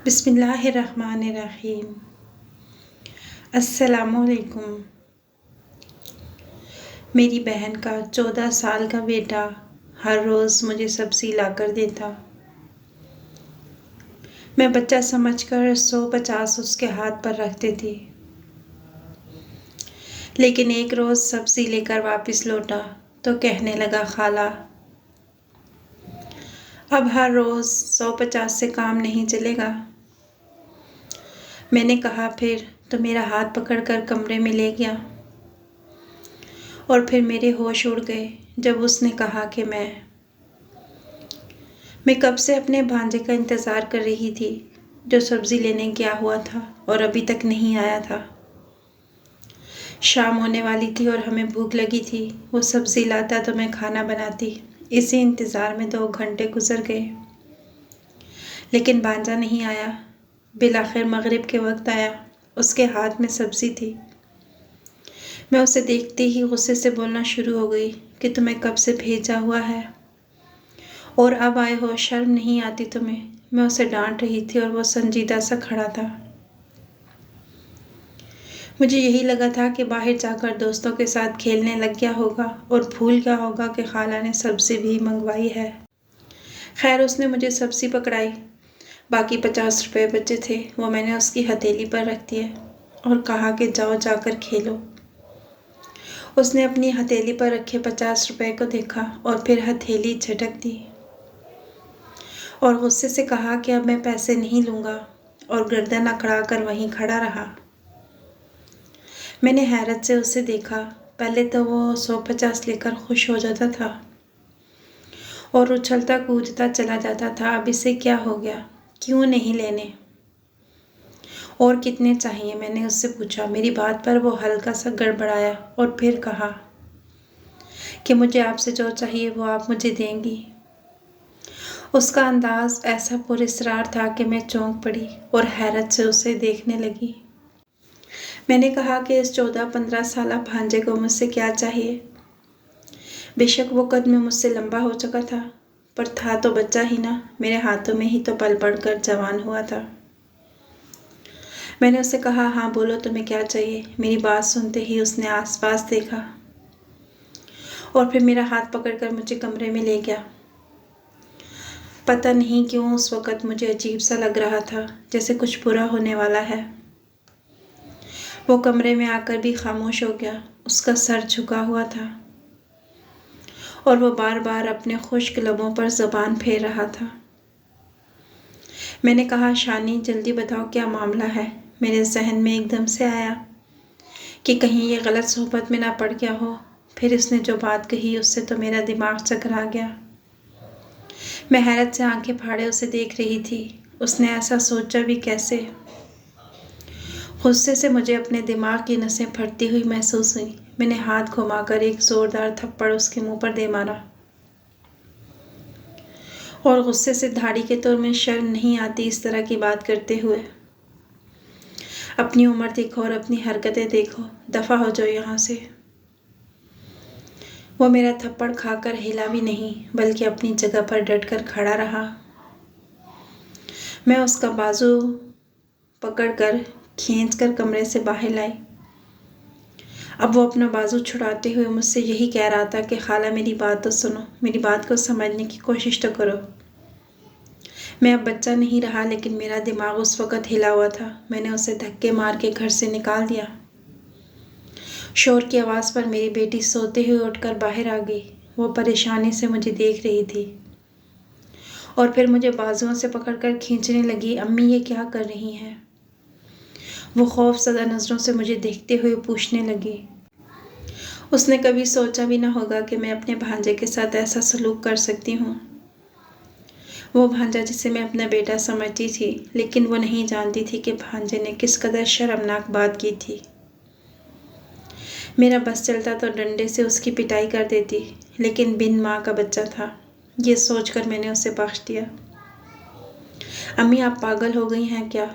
بسم اللہ الرحمن الرحیم۔ السلام علیکم۔ میری بہن کا 14 سال کا بیٹا ہر روز مجھے سبزی لا کر دیتا۔ میں بچہ سمجھ کر 150 اس کے ہاتھ پر رکھ دیتی، لیکن ایک روز سبزی لے کر واپس لوٹا تو کہنے لگا، خالہ اب ہر روز 150 سے کام نہیں چلے گا۔ میں نے کہا، پھر تو میرا ہاتھ پکڑ کر کمرے میں لے گیا، اور پھر میرے ہوش اڑ گئے جب اس نے کہا کہ میں کب سے اپنے بھانجے کا انتظار کر رہی تھی جو سبزی لینے گیا ہوا تھا اور ابھی تک نہیں آیا تھا۔ شام ہونے والی تھی اور ہمیں بھوک لگی تھی۔ وہ سبزی لاتا تو میں کھانا بناتی۔ اسی انتظار میں 2 گھنٹے گزر گئے، لیکن بھانجا نہیں آیا۔ بالآخر مغرب کے وقت آیا۔ اس کے ہاتھ میں سبزی تھی۔ میں اسے دیکھتے ہی غصے سے بولنا شروع ہو گئی کہ تمہیں کب سے بھیجا ہوا ہے اور اب آئے ہو، شرم نہیں آتی تمہیں؟ میں اسے ڈانٹ رہی تھی اور وہ سنجیدہ سا کھڑا تھا۔ مجھے یہی لگا تھا کہ باہر جا کر دوستوں کے ساتھ کھیلنے لگ گیا ہوگا اور بھول گیا ہوگا کہ خالہ نے سبزی بھی منگوائی ہے۔ خیر، اس نے مجھے سبزی پکڑائی۔ باقی 50 روپے بچے تھے، وہ میں نے اس کی ہتھیلی پر رکھ دیے اور کہا کہ جاؤ جا کر کھیلو۔ اس نے اپنی ہتھیلی پر رکھے 50 روپے کو دیکھا اور پھر ہتھیلی جھٹک دی اور غصے سے کہا کہ اب میں پیسے نہیں لوں گا، اور گردن اکڑا کر وہیں کھڑا رہا۔ میں نے حیرت سے اسے دیکھا۔ پہلے تو وہ 150 لے کر خوش ہو جاتا تھا اور اچھلتا کودتا چلا جاتا تھا۔ اب اسے کیا ہو گیا؟ کیوں نہیں لینے؟ اور کتنے چاہیے؟ میں نے اس سے پوچھا۔ میری بات پر وہ ہلکا سا گڑبڑایا اور پھر کہا کہ مجھے آپ سے جو چاہیے وہ آپ مجھے دیں گی۔ اس کا انداز ایسا پراسرار تھا کہ میں چونک پڑی اور حیرت سے اسے دیکھنے لگی۔ میں نے کہا کہ اس 14-15 سالہ بھانجے کو مجھ سے کیا چاہیے؟ بے شک وہ قد میں مجھ سے لمبا ہو چکا تھا، پر تھا تو بچہ ہی نا، میرے ہاتھوں میں ہی تو پل پڑ کر جوان ہوا تھا۔ میں نے اسے کہا، ہاں بولو تمہیں کیا چاہیے؟ میری بات سنتے ہی اس نے آس پاس دیکھا اور پھر میرا ہاتھ پکڑ کر مجھے کمرے میں لے گیا۔ پتہ نہیں کیوں اس وقت مجھے عجیب سا لگ رہا تھا، جیسے کچھ برا ہونے والا ہے۔ وہ کمرے میں آ کر بھی خاموش ہو گیا۔ اس کا سر جھکا ہوا تھا اور وہ بار بار اپنے خشک لبوں پر زبان پھیر رہا تھا۔ میں نے کہا، شانی جلدی بتاؤ کیا معاملہ ہے؟ میرے ذہن میں ایک دم سے آیا کہ کہیں یہ غلط صحبت میں نہ پڑ گیا ہو۔ پھر اس نے جو بات کہی اس سے تو میرا دماغ چکرا گیا۔ میں حیرت سے آنکھیں پھاڑے اسے دیکھ رہی تھی۔ اس نے ایسا سوچا بھی کیسے؟ غصے سے مجھے اپنے دماغ کی نسیں پھٹتی ہوئی محسوس ہوئی۔ میں نے ہاتھ گھما کر ایک زوردار تھپڑ اس کے منہ پر دے مارا اور غصے سے دھاڑی کے طور میں شرم نہیں آتی اس طرح کی بات کرتے ہوئے؟ اپنی عمر دیکھو اور اپنی حرکتیں دیکھو، دفع ہو جاؤ یہاں سے۔ وہ میرا تھپڑ کھا کر ہلا بھی نہیں، بلکہ اپنی جگہ پر ڈٹ کر کھڑا رہا۔ میں اس کا بازو پکڑ کر کھینچ کر کمرے سے باہر لائی۔ اب وہ اپنا بازو چھڑاتے ہوئے مجھ سے یہی کہہ رہا تھا کہ خالہ میری بات تو سنو، میری بات کو سمجھنے کی کوشش تو کرو۔ میں اب بچہ نہیں رہا، لیکن میرا دماغ اس وقت ہلا ہوا تھا۔ میں نے اسے دھکے مار کے گھر سے نکال دیا۔ شور کی آواز پر میری بیٹی سوتے ہوئے اٹھ کر باہر آ گئی۔ وہ پریشانی سے مجھے دیکھ رہی تھی اور پھر مجھے بازوؤں سے پکڑ کر کھینچنے لگی۔ امی یہ کیا کر رہی ہیں؟ وہ خوف زدہ نظروں سے مجھے دیکھتے ہوئے پوچھنے لگی۔ اس نے کبھی سوچا بھی نہ ہوگا کہ میں اپنے بھانجے کے ساتھ ایسا سلوک کر سکتی ہوں۔ وہ بھانجا جسے میں اپنا بیٹا سمجھتی تھی، لیکن وہ نہیں جانتی تھی کہ بھانجے نے کس قدر شرمناک بات کی تھی۔ میرا بس چلتا تو ڈنڈے سے اس کی پٹائی کر دیتی، لیکن بن ماں کا بچہ تھا، یہ سوچ کر میں نے اسے بخش دیا۔ امی آپ پاگل ہو گئی ہیں کیا؟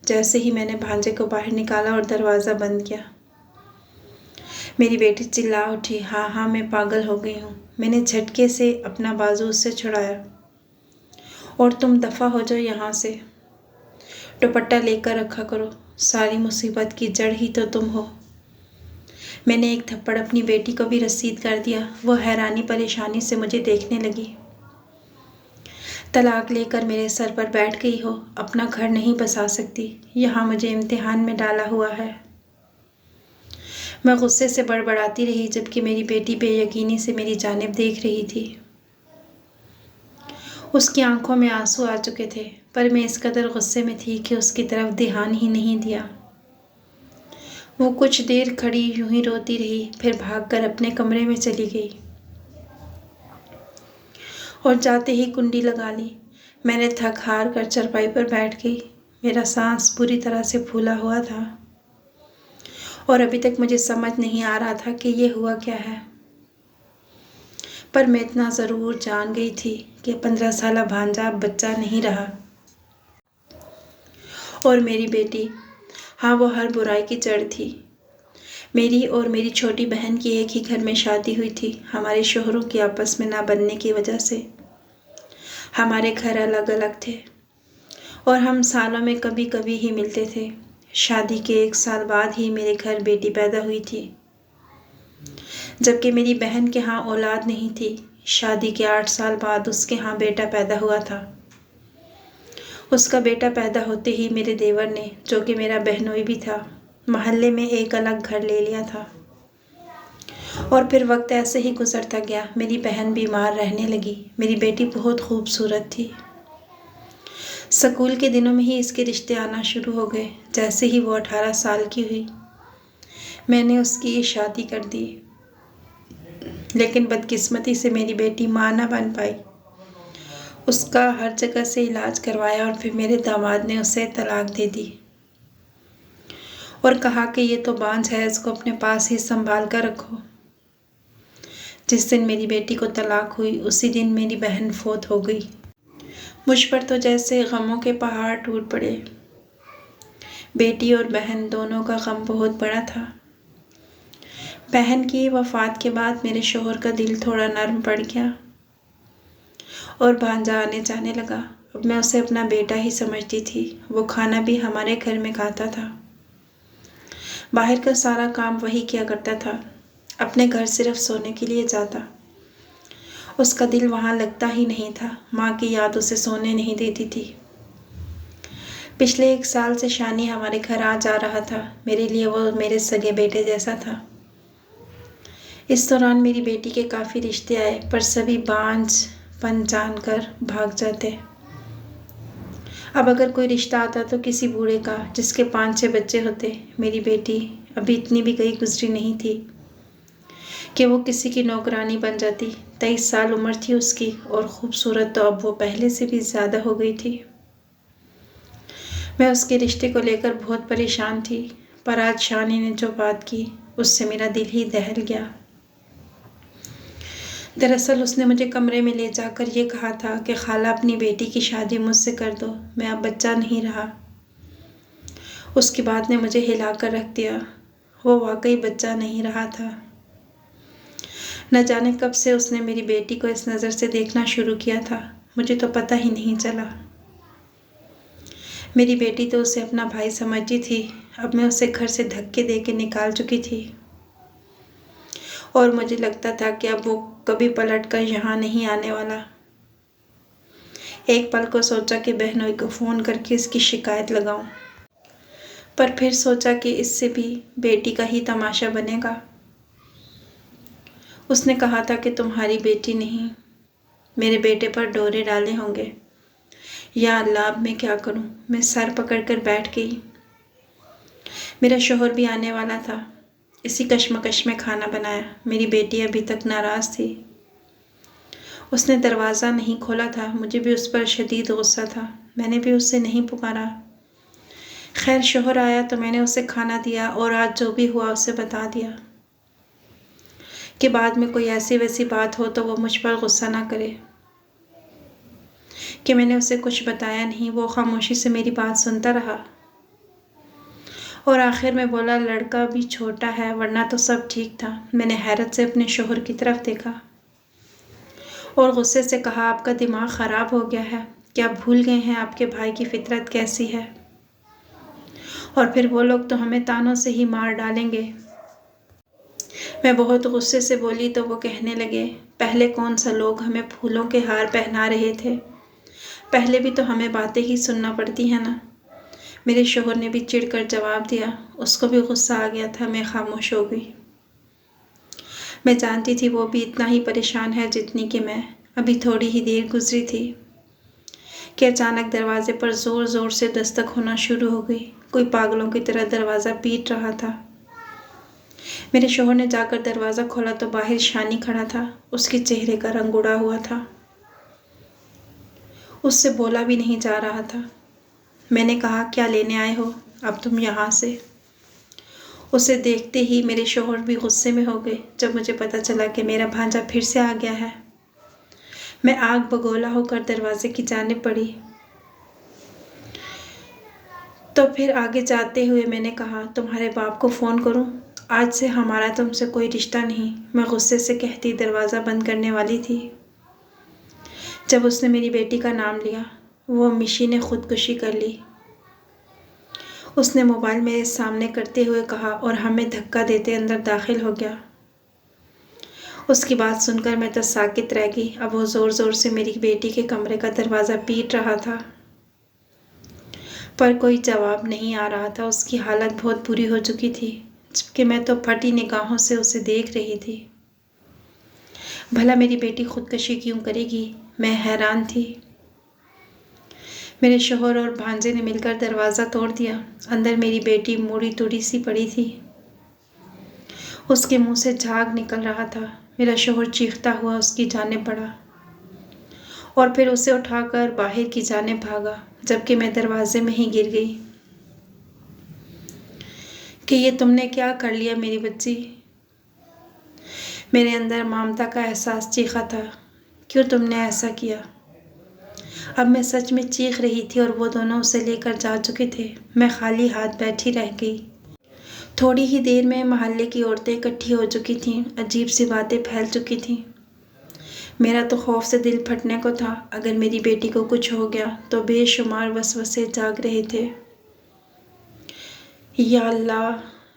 جیسے ہی میں نے بھانجے کو باہر نکالا اور دروازہ بند کیا، میری بیٹی چلا اٹھی، ہاں ہاں میں پاگل ہو گئی ہوں۔ میں نے جھٹکے سے اپنا بازو اس سے چھڑایا۔ اور تم دفع ہو جاؤ یہاں سے۔ دوپٹہ لے کر رکھا کرو، ساری مصیبت کی جڑ ہی تو تم ہو۔ میں نے ایک تھپڑ اپنی بیٹی کو بھی رسید کر دیا۔ وہ حیرانی پریشانی سے مجھے دیکھنے لگی۔ طلاق لے کر میرے سر پر بیٹھ گئی ہو، اپنا گھر نہیں بسا سکتی، یہاں مجھے امتحان میں ڈالا ہوا ہے۔ میں غصے سے بڑبڑاتی رہی جبکہ میری بیٹی بے یقینی سے میری جانب دیکھ رہی تھی۔ اس کی آنکھوں میں آنسو آ چکے تھے، پر میں اس قدر غصے میں تھی کہ اس کی طرف دھیان ہی نہیں دیا۔ وہ کچھ دیر کھڑی یوں ہی روتی رہی، پھر بھاگ کر اپنے کمرے میں چلی گئی اور جاتے ہی کنڈی لگا لی۔ میں نے تھک ہار کر چرپائی پر بیٹھ گئی۔ میرا سانس بری طرح سے پھولا ہوا تھا اور ابھی تک مجھے سمجھ نہیں آ رہا تھا کہ یہ ہوا کیا ہے، پر میں اتنا ضرور جان گئی تھی کہ 15 سالہ بھانجا اب بچہ نہیں رہا اور میری بیٹی، ہاں وہ ہر برائی کی جڑ تھی۔ میری اور میری چھوٹی بہن کی ایک ہی گھر میں شادی ہوئی تھی۔ ہمارے شوہروں کی آپس میں نہ بننے کی وجہ سے ہمارے گھر الگ الگ تھے اور ہم سالوں میں کبھی کبھی ہی ملتے تھے۔ شادی کے 1 سال بعد ہی میرے گھر بیٹی پیدا ہوئی تھی، جبکہ میری بہن کے ہاں اولاد نہیں تھی۔ شادی کے 8 سال بعد اس کے ہاں بیٹا پیدا ہوا تھا۔ اس کا بیٹا پیدا ہوتے ہی میرے دیور نے، جو کہ میرا بہنوئی بھی تھا، محلے میں ایک الگ گھر لے لیا تھا اور پھر وقت ایسے ہی گزرتا گیا۔ میری بہن بیمار رہنے لگی۔ میری بیٹی بہت خوبصورت تھی۔ سکول کے دنوں میں ہی اس کے رشتے آنا شروع ہو گئے۔ جیسے ہی وہ 18 سال کی ہوئی، میں نے اس کی شادی کر دی، لیکن بدقسمتی سے میری بیٹی ماں نہ بن پائی۔ اس کا ہر جگہ سے علاج کروایا اور پھر میرے داماد نے اسے طلاق دے دی اور کہا کہ یہ تو بانجھ ہے، اس کو اپنے پاس ہی سنبھال کر رکھو۔ جس دن میری بیٹی کو طلاق ہوئی، اسی دن میری بہن فوت ہو گئی۔ مجھ پر تو جیسے غموں کے پہاڑ ٹوٹ پڑے۔ بیٹی اور بہن دونوں کا غم بہت بڑا تھا۔ بہن کی وفات کے بعد میرے شوہر کا دل تھوڑا نرم پڑ گیا اور بھانجا آنے جانے لگا۔ اب میں اسے اپنا بیٹا ہی سمجھتی تھی۔ وہ کھانا بھی ہمارے گھر میں کھاتا تھا۔ باہر کا سارا کام وہی کیا کرتا تھا۔ اپنے گھر صرف سونے کے لیے جاتا۔ اس کا دل وہاں لگتا ہی نہیں تھا۔ ماں کی یاد اسے سونے نہیں دیتی تھی۔ پچھلے 1 سال سے شانی ہمارے گھر آ جا رہا تھا۔ میرے لیے وہ میرے سگے بیٹے جیسا تھا۔ اس دوران میری بیٹی کے کافی رشتے آئے، پر سبھی بانجھ پن جان کر بھاگ جاتے۔ اب اگر کوئی رشتہ آتا تو کسی بوڑھے کا، جس کے 5-6 بچے ہوتے۔ میری بیٹی ابھی اتنی بھی گئی گزری نہیں تھی کہ وہ کسی کی نوکرانی بن جاتی۔ 23 سال عمر تھی اس کی اور خوبصورت تو اب وہ پہلے سے بھی زیادہ ہو گئی تھی۔ میں اس کے رشتے کو لے کر بہت پریشان تھی، پر آج شانی نے جو بات کی، اس سے میرا دل ہی دہل گیا۔ دراصل اس نے مجھے کمرے میں لے جا کر یہ کہا تھا کہ خالہ اپنی بیٹی کی شادی مجھ سے کر دو، میں اب بچہ نہیں رہا۔ اس کی بات نے مجھے ہلا کر رکھ دیا۔ وہ واقعی بچہ نہیں رہا تھا۔ نہ جانے کب سے اس نے میری بیٹی کو اس نظر سے دیکھنا شروع کیا تھا، مجھے تو پتہ ہی نہیں چلا۔ میری بیٹی تو اسے اپنا بھائی سمجھتی تھی۔ اب میں اسے گھر سے دھکے دے کے نکال چکی تھی اور مجھے لگتا تھا کہ اب وہ کبھی پلٹ کر یہاں نہیں آنے والا۔ ایک پل کو سوچا کہ بہنوئی کو فون کر کے اس کی شکایت لگاؤں، پر پھر سوچا کہ اس سے بھی بیٹی کا ہی تماشا بنے گا۔ اس نے کہا تھا کہ تمہاری بیٹی نہیں، میرے بیٹے پر ڈورے ڈالے ہوں گے۔ یا اللہ، اب میں کیا کروں؟ میں سر پکڑ کر بیٹھ گئی۔ میرا شوہر بھی آنے والا تھا۔ اسی کشمکش میں کھانا بنایا۔ میری بیٹی ابھی تک ناراض تھی۔ اس نے دروازہ نہیں کھولا تھا۔ مجھے بھی اس پر شدید غصہ تھا۔ میں نے بھی اسے نہیں پکارا۔ خیر شوہر آیا تو میں نے اسے کھانا دیا اور آج جو بھی ہوا اسے بتا دیا کہ بعد میں کوئی ایسی ویسی بات ہو تو وہ مجھ پر غصہ نہ کرے کہ میں نے اسے کچھ بتایا نہیں۔ وہ خاموشی سے میری بات سنتا رہا اور آخر میں بولا، لڑکا بھی چھوٹا ہے ورنہ تو سب ٹھیک تھا۔ میں نے حیرت سے اپنے شوہر کی طرف دیکھا اور غصے سے کہا، آپ کا دماغ خراب ہو گیا ہے؟ کیا بھول گئے ہیں آپ کے بھائی کی فطرت کیسی ہے؟ اور پھر وہ لوگ تو ہمیں تانوں سے ہی مار ڈالیں گے۔ میں بہت غصے سے بولی تو وہ کہنے لگے، پہلے کون سا لوگ ہمیں پھولوں کے ہار پہنا رہے تھے؟ پہلے بھی تو ہمیں باتیں ہی سننا پڑتی ہیں نا۔ میرے شوہر نے بھی چڑ کر جواب دیا۔ اس کو بھی غصہ آ گیا تھا، میں خاموش ہو گئی۔ میں جانتی تھی وہ بھی اتنا ہی پریشان ہے جتنی کہ میں۔ ابھی تھوڑی ہی دیر گزری تھی کہ اچانک دروازے پر زور زور سے دستک ہونا شروع ہو گئی۔ کوئی پاگلوں کی طرح دروازہ پیٹ رہا تھا۔ میرے شوہر نے جا کر دروازہ کھولا تو باہر شانی کھڑا تھا۔ اس کے چہرے کا رنگ اڑا ہوا تھا۔ اس سے بولا بھی نہیں جا رہا تھا۔ میں نے کہا، کیا لینے آئے ہو اب تم یہاں سے؟ اسے دیکھتے ہی میرے شوہر بھی غصے میں ہو گئے جب مجھے پتا چلا کہ میرا بھانجا پھر سے آ گیا ہے۔ میں آگ بگولا ہو کر دروازے کی جانب بڑھی تو پھر آگے جاتے ہوئے میں نے کہا، تمہارے باپ کو فون کروں؟ آج سے ہمارا تم سے کوئی رشتہ نہیں، میں غصے سے کہتی دروازہ بند کرنے والی تھی جب اس نے میری بیٹی کا نام لیا۔ وہ مشی نے خودکشی کر لی، اس نے موبائل میرے سامنے کرتے ہوئے کہا اور ہمیں دھکا دیتے اندر داخل ہو گیا۔ اس کی بات سن کر میں تو ساکت رہ گئی۔ اب وہ زور زور سے میری بیٹی کے کمرے کا دروازہ پیٹ رہا تھا پر کوئی جواب نہیں آ رہا تھا۔ اس کی حالت بہت بری ہو چکی تھی جبکہ میں تو پھٹی نگاہوں سے اسے دیکھ رہی تھی۔ بھلا میری بیٹی خودکشی کیوں کرے گی؟ میں حیران تھی۔ میرے شوہر اور بھانجے نے مل کر دروازہ توڑ دیا۔ اندر میری بیٹی موڑی توڑی سی پڑی تھی، اس کے منہ سے جھاگ نکل رہا تھا۔ میرا شوہر چیختا ہوا اس کی جانب بڑھا اور پھر اسے اٹھا کر باہر کی جانب بھاگا جبکہ میں دروازے میں ہی گر گئی کہ یہ تم نے کیا کر لیا میری بچی؟ میرے اندر ممتا کا احساس چیخا تھا، کیوں تم نے ایسا کیا؟ اب میں سچ میں چیخ رہی تھی اور وہ دونوں اسے لے کر جا چکے تھے۔ میں خالی ہاتھ بیٹھی رہ گئی۔ تھوڑی ہی دیر میں محلے کی عورتیں اکٹھی ہو چکی تھیں، عجیب سی باتیں پھیل چکی تھیں۔ میرا تو خوف سے دل پھٹنے کو تھا، اگر میری بیٹی کو کچھ ہو گیا تو بے شمار وسوسے جاگ رہے تھے۔ یا اللہ،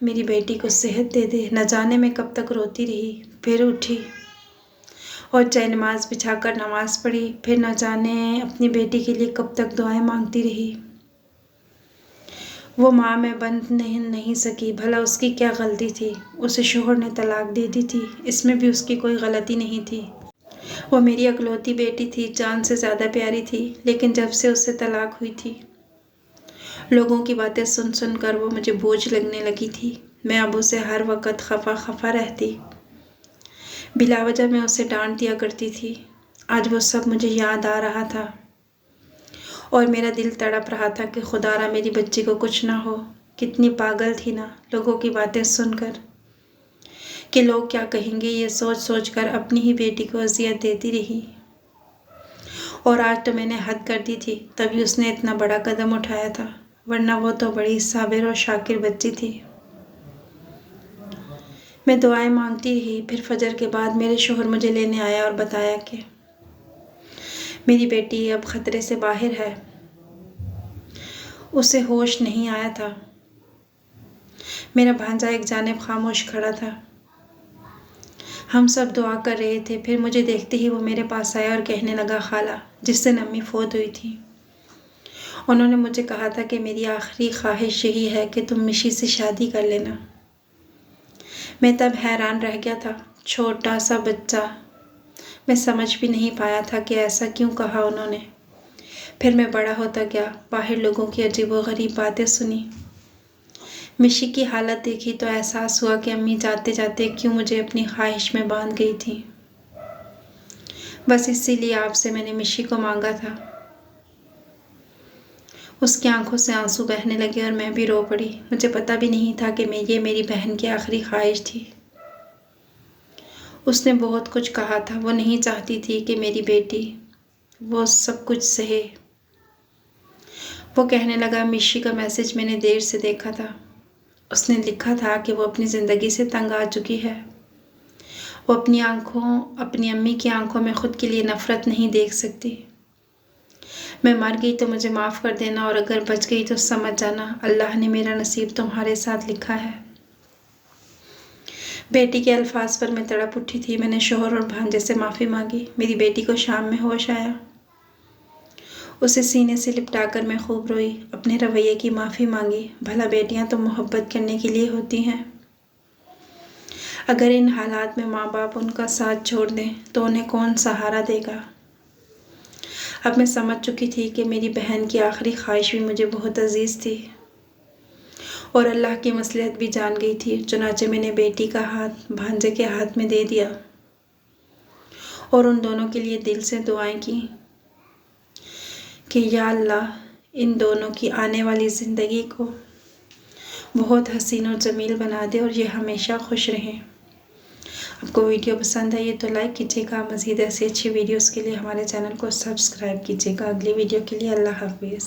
میری بیٹی کو صحت دے دے۔ نہ جانے میں کب تک روتی رہی، پھر اٹھی اور جائے نماز بچھا کر نماز پڑھی، پھر نہ جانے اپنی بیٹی کے لیے کب تک دعائیں مانگتی رہی۔ وہ ماں میں بن نہیں سکی، بھلا اس کی کیا غلطی تھی؟ اسے شوہر نے طلاق دے دی تھی، اس میں بھی اس کی کوئی غلطی نہیں تھی۔ وہ میری اکلوتی بیٹی تھی، جان سے زیادہ پیاری تھی، لیکن جب سے اس سے طلاق ہوئی تھی لوگوں کی باتیں سن سن کر وہ مجھے بوجھ لگنے لگی تھی۔ میں اب اسے ہر وقت خفا رہتی، بلا وجہ میں اسے ڈانٹ دیا کرتی تھی۔ آج وہ سب مجھے یاد آ رہا تھا اور میرا دل تڑپ رہا تھا کہ خدارا میری بچی کو کچھ نہ ہو۔ کتنی پاگل تھی نا، لوگوں کی باتیں سن کر کہ لوگ کیا کہیں گے یہ سوچ سوچ کر اپنی ہی بیٹی کو اذیت دیتی رہی۔ اور آج تو میں نے حد کر دی تھی، تبھی اس نے اتنا بڑا قدم اٹھایا تھا، ورنہ وہ تو بڑی صابر اور شاکر بچی تھی۔ میں دعائیں مانگتی رہی۔ پھر فجر کے بعد میرے شوہر مجھے لینے آیا اور بتایا کہ میری بیٹی اب خطرے سے باہر ہے۔ اسے ہوش نہیں آیا تھا۔ میرا بھانجا ایک جانب خاموش کھڑا تھا۔ ہم سب دعا کر رہے تھے، پھر مجھے دیکھتے ہی وہ میرے پاس آیا اور کہنے لگا، خالہ، جس دن امی فوت ہوئی تھی انہوں نے مجھے کہا تھا کہ میری آخری خواہش یہی ہے کہ تم مشی سے شادی کر لینا۔ میں تب حیران رہ گیا تھا، چھوٹا سا بچہ، میں سمجھ بھی نہیں پایا تھا کہ ایسا کیوں کہا انہوں نے۔ پھر میں بڑا ہوتا گیا، باہر لوگوں کی عجیب و غریب باتیں سنی، مشی کی حالت دیکھی تو احساس ہوا کہ امی جاتے جاتے کیوں مجھے اپنی خواہش میں باندھ گئی تھی۔ بس اسی لیے آپ سے میں نے مشی کو مانگا تھا۔ اس کی آنکھوں سے آنسو بہنے لگے اور میں بھی رو پڑی۔ مجھے پتا بھی نہیں تھا کہ یہ میری بہن کی آخری خواہش تھی۔ اس نے بہت کچھ کہا تھا، وہ نہیں چاہتی تھی کہ میری بیٹی وہ سب کچھ سہے۔ وہ کہنے لگا، مشی کا میسج میں نے دیر سے دیکھا تھا۔ اس نے لکھا تھا کہ وہ اپنی زندگی سے تنگ آ چکی ہے۔ وہ اپنی امی کی آنکھوں میں خود کے لیے نفرت نہیں دیکھ سکتی۔ میں مر گئی تو مجھے معاف کر دینا، اور اگر بچ گئی تو سمجھ جانا اللہ نے میرا نصیب تمہارے ساتھ لکھا ہے۔ بیٹی کے الفاظ پر میں تڑپ اٹھی تھی۔ میں نے شوہر اور بھانجے سے معافی مانگی۔ میری بیٹی کو شام میں ہوش آیا۔ اسے سینے سے لپٹا کر میں خوب روئی، اپنے رویے کی معافی مانگی۔ بھلا بیٹیاں تو محبت کرنے کے لیے ہوتی ہیں۔ اگر ان حالات میں ماں باپ ان کا ساتھ چھوڑ دیں تو انہیں کون سہارا دے گا؟ اب میں سمجھ چکی تھی کہ میری بہن کی آخری خواہش بھی مجھے بہت عزیز تھی، اور اللہ کی مصلحت بھی جان گئی تھی۔ چنانچہ میں نے بیٹی کا ہاتھ بھانجے کے ہاتھ میں دے دیا اور ان دونوں کے لیے دل سے دعائیں کی کہ یا اللہ ان دونوں کی آنے والی زندگی کو بہت حسین اور جمیل بنا دے اور یہ ہمیشہ خوش رہیں۔ آپ کو ویڈیو پسند آئی تو لائک کیجیے گا۔ مزید ایسی اچھی ویڈیوز کے لیے ہمارے چینل کو سبسکرائب کیجیے گا۔ اگلی ویڈیو کے لیے اللہ حافظ۔